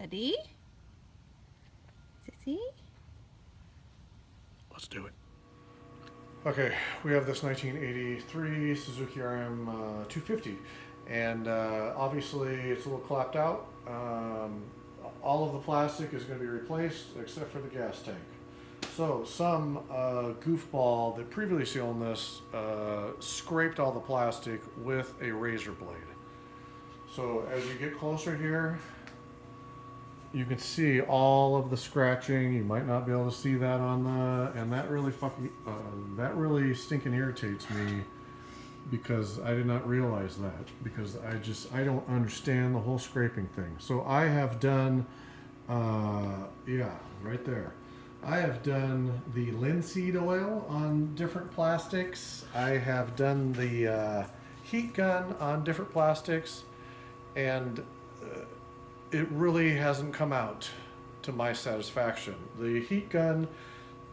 Ready? Sissy? Let's do it. Okay, we have this 1983 Suzuki RM 250, and obviously it's a little clapped out. All of the plastic is going to be replaced except for the gas tank. So some goofball that previously owned this scraped all the plastic with a razor blade. So as you get closer here, you can see all of the scratching. You might not be able to see that on the, and that really stinking irritates me because I did not realize that, because I don't understand the whole scraping thing. So I have done, yeah, right there. I have done the linseed oil on different plastics. I have done the heat gun on different plastics, and it really hasn't come out to my satisfaction. The heat gun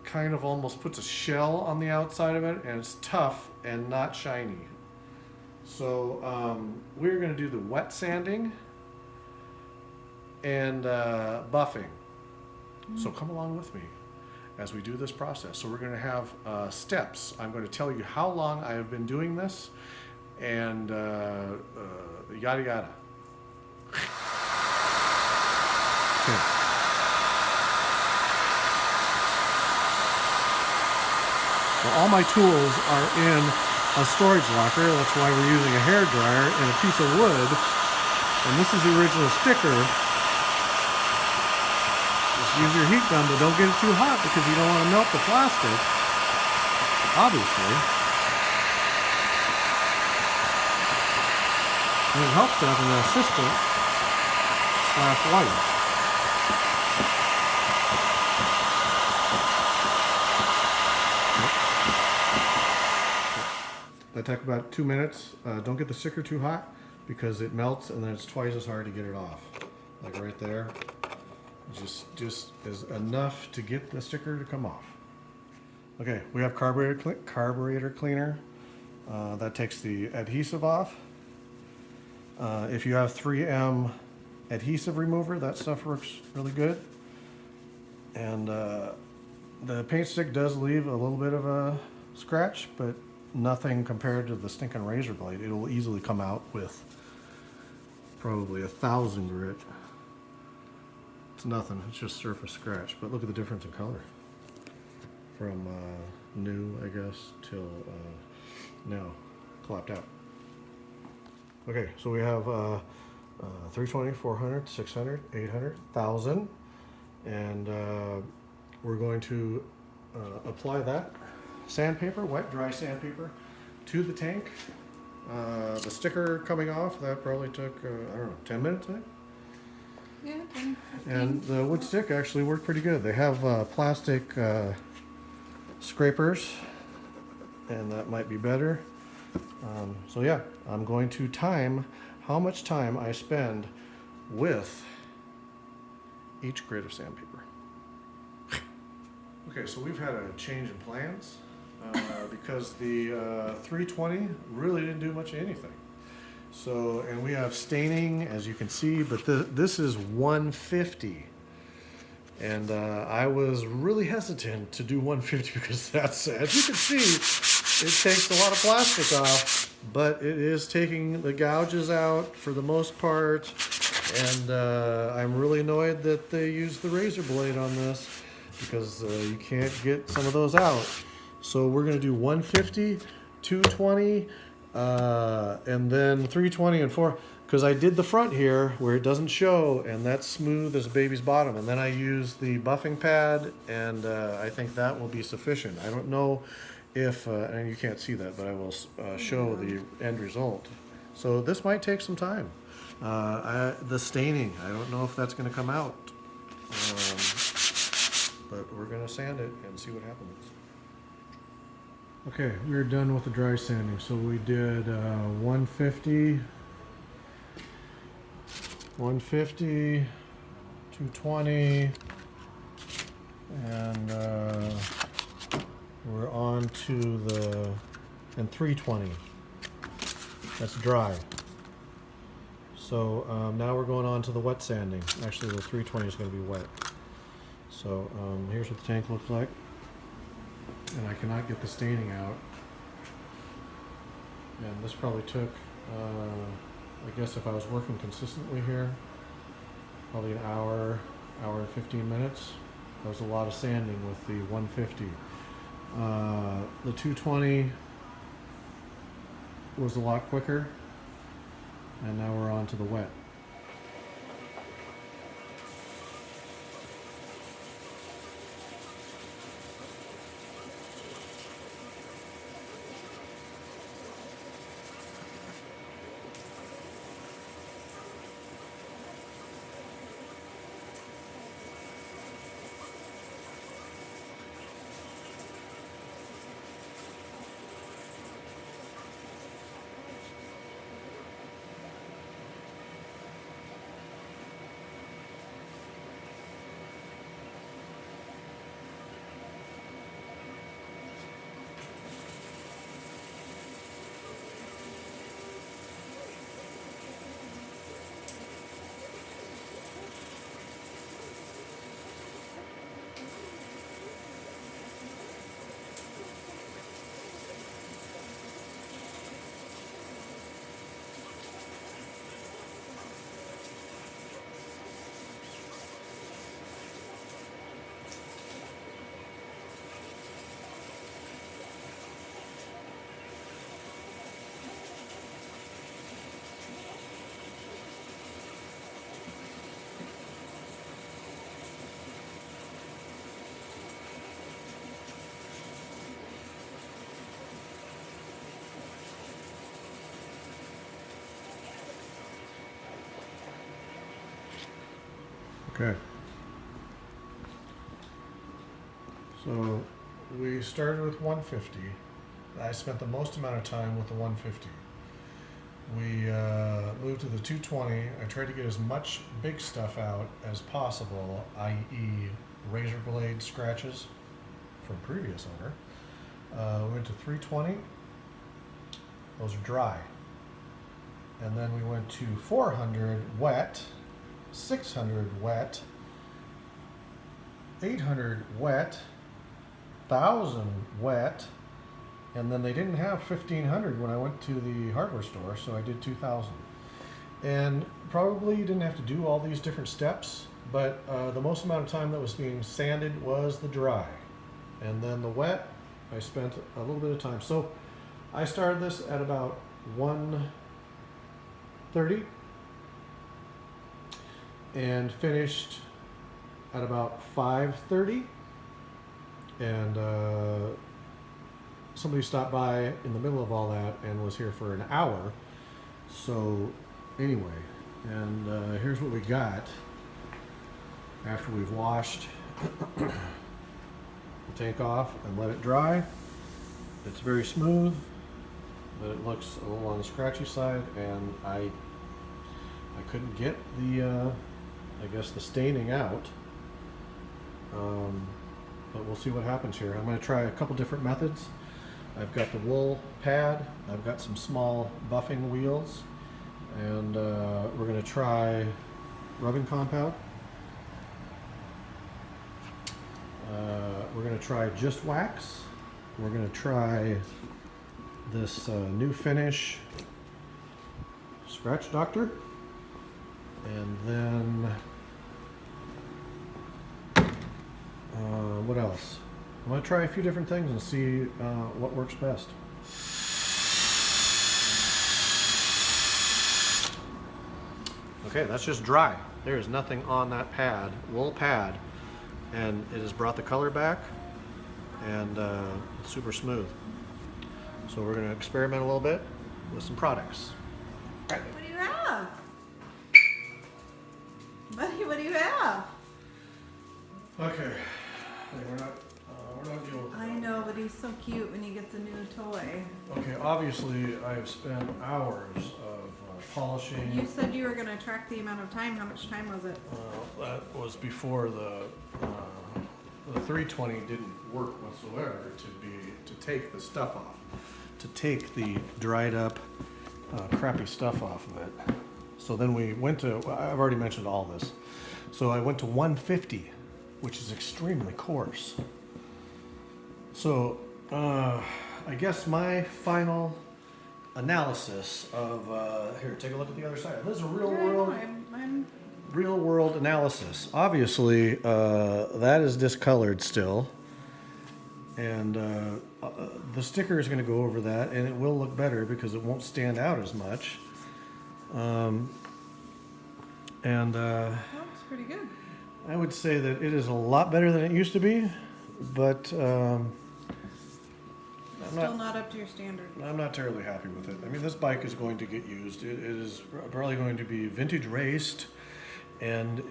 kind of almost puts a shell on the outside of it, and it's tough and not shiny. So we're going to do the wet sanding and buffing. So come along with me as we do this process. So we're going to have steps. I'm going to tell you how long I have been doing this, and yada yada. Okay. Well, all my tools are in a storage locker. That's why we're using a hair dryer and a piece of wood. And this is the original sticker. Just use your heat gun, but don't get it too hot because you don't want to melt the plastic, obviously. And it helps to have an assistant / wife. That took about 2 minutes. Don't get the sticker too hot because it melts and then it's twice as hard to get it off. Like right there. Just is enough to get the sticker to come off. Okay, we have carburetor cleaner. That takes the adhesive off. If you have 3M adhesive remover, that stuff works really good. And the paint stick does leave a little bit of a scratch, but nothing compared to the stinking razor blade. It'll easily come out with probably 1,000 grit. It's nothing, it's just surface scratch. But look at the difference in color from new, I guess, till now, clapped out. Okay, so we have 320, 400, 600, 800, 1,000, and we're going to apply that sandpaper, wet dry sandpaper, to the tank. The sticker coming off, that probably took, I don't know, 10 minutes, I think? Yeah, 10, 15. And the wood stick actually worked pretty good. They have plastic scrapers, and that might be better. So yeah, I'm going to time how much time I spend with each grit of sandpaper. Okay, so we've had a change in plans because the 320 really didn't do much of anything. So, and we have staining, as you can see, but this is 150. And I was really hesitant to do 150 because that's, as you can see, it takes a lot of plastic off, but it is taking the gouges out for the most part. And I'm really annoyed that they used the razor blade on this because you can't get some of those out. So we're going to do 150, 220, and then 320 and 4, because I did the front here where it doesn't show, and that's smooth as a baby's bottom. And then I use the buffing pad, and I think that will be sufficient. I don't know if, and you can't see that, but I will show the end result. So this might take some time. The staining, I don't know if that's going to come out, but we're going to sand it and see what happens. Okay, we're done with the dry sanding. So we did 150, 150, 220, and we're on to and 320. That's dry. So So now we're going on to the wet sanding. Actually, the 320 is going to be wet. So here's what the tank looks like. And I cannot get the staining out. And this probably took, I guess if I was working consistently here, probably an hour and 15 minutes. That was a lot of sanding with the 150. The 220 was a lot quicker. And now we're on to the wet. Okay. So we started with 150. I spent the most amount of time with the 150. We moved to the 220. I tried to get as much big stuff out as possible, i.e. razor blade scratches from previous owner. We went to 320. Those are dry. And then we went to 400 wet, 600 wet, 800 wet, 1,000 wet, and then they didn't have 1,500 when I went to the hardware store, so I did 2,000. And probably you didn't have to do all these different steps, but the most amount of time that was being sanded was the dry. And then the wet, I spent a little bit of time. So I started this at about 1:30 and finished at about 5:30. And somebody stopped by in the middle of all that and was here for an hour. So anyway, and here's what we got after we've washed the tank off and let it dry. It's very smooth, but it looks a little on the scratchy side, and I couldn't get the I guess the staining out. But we'll see what happens here. I'm going to try a couple different methods. I've got the wool pad, I've got some small buffing wheels, and we're going to try rubbing compound. We're going to try just wax. We're going to try this new finish Scratch Doctor, and then what else? I'm going to try a few different things and see what works best. Okay, that's just dry. There is nothing on that pad, wool pad, and it has brought the color back, and it's super smooth. So we're going to experiment a little bit with some products. What do you have? Buddy, what do you have? Okay, we're not dealing with I know, but he's so cute when he gets a new toy. Okay, obviously I have spent hours of polishing. You said you were going to track the amount of time. How much time was it? That was before the 320 didn't work whatsoever to take the stuff off, to take the dried up crappy stuff off of it. So then we went to, I've already mentioned all this. So I went to 150, which is extremely coarse. So I guess my final analysis of, here, take a look at the other side. This is a real Yeah, I know, world, I'm real world analysis. Obviously, that is discolored still. And the sticker is going to go over that, and it will look better because it won't stand out as much. looks pretty good. I would say that it is a lot better than it used to be, but Still not up to your standard. I'm not terribly happy with it. I mean, this bike is going to get used. It is probably going to be vintage raced and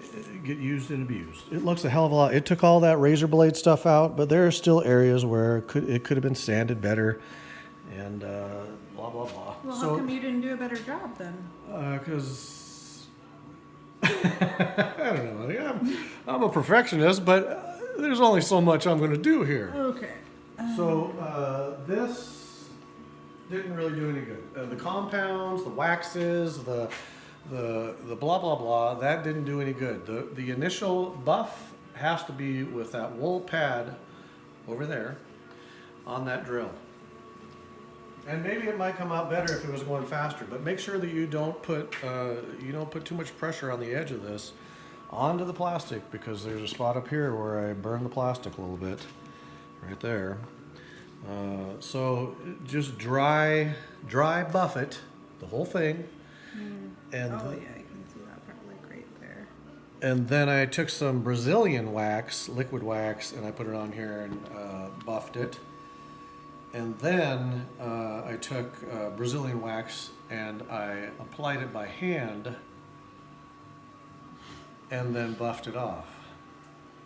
get used and abused. It looks a hell of a lot. It took all that razor blade stuff out, but there are still areas where it could have been sanded better, and blah blah blah. Well, how come you didn't do a better job then? Because I don't know. Honey. I'm a perfectionist, but there's only so much I'm going to do here. Okay. So this didn't really do any good. The compounds, the waxes, the blah blah blah, that didn't do any good. The initial buff has to be with that wool pad over there on that drill. And maybe it might come out better if it was going faster, but make sure that you don't put too much pressure on the edge of this onto the plastic, because there's a spot up here where I burned the plastic a little bit, right there. So just dry buff it, the whole thing. And Oh yeah, I can see that part like right there. and then I took some Brazilian wax, liquid wax, and I put it on here and buffed it. And then I took Brazilian wax and I applied it by hand and then buffed it off.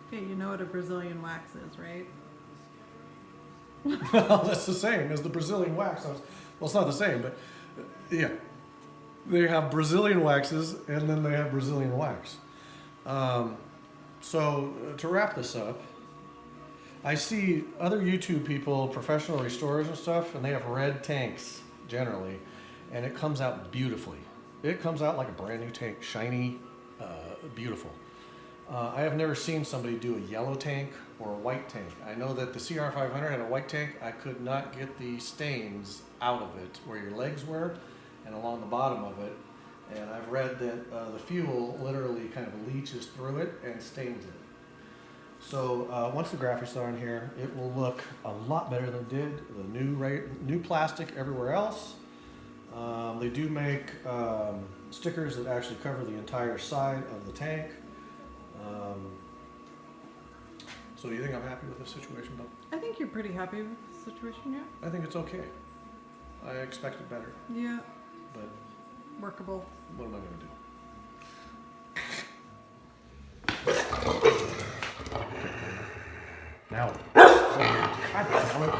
Okay, you know what a Brazilian wax is, right? Well, that's the same as the Brazilian wax. Well, it's not the same, but yeah. They have Brazilian waxes and then they have Brazilian wax. So to wrap this up, I see other YouTube people, professional restorers and stuff, and they have red tanks generally, and it comes out beautifully. It comes out like a brand new tank, shiny, beautiful. I have never seen somebody do a yellow tank or a white tank. I know that the CR500 had a white tank. I could not get the stains out of it where your legs were and along the bottom of it. And I've read that the fuel literally kind of leaches through it and stains it. So once the graphics are on here, it will look a lot better than it did. The new plastic everywhere else. They do make stickers that actually cover the entire side of the tank. So do you think I'm happy with this situation, Bill? I think you're pretty happy with the situation, yeah? I think it's okay. I expected better, Yeah, but workable. what am I going to do? Now. God damn it,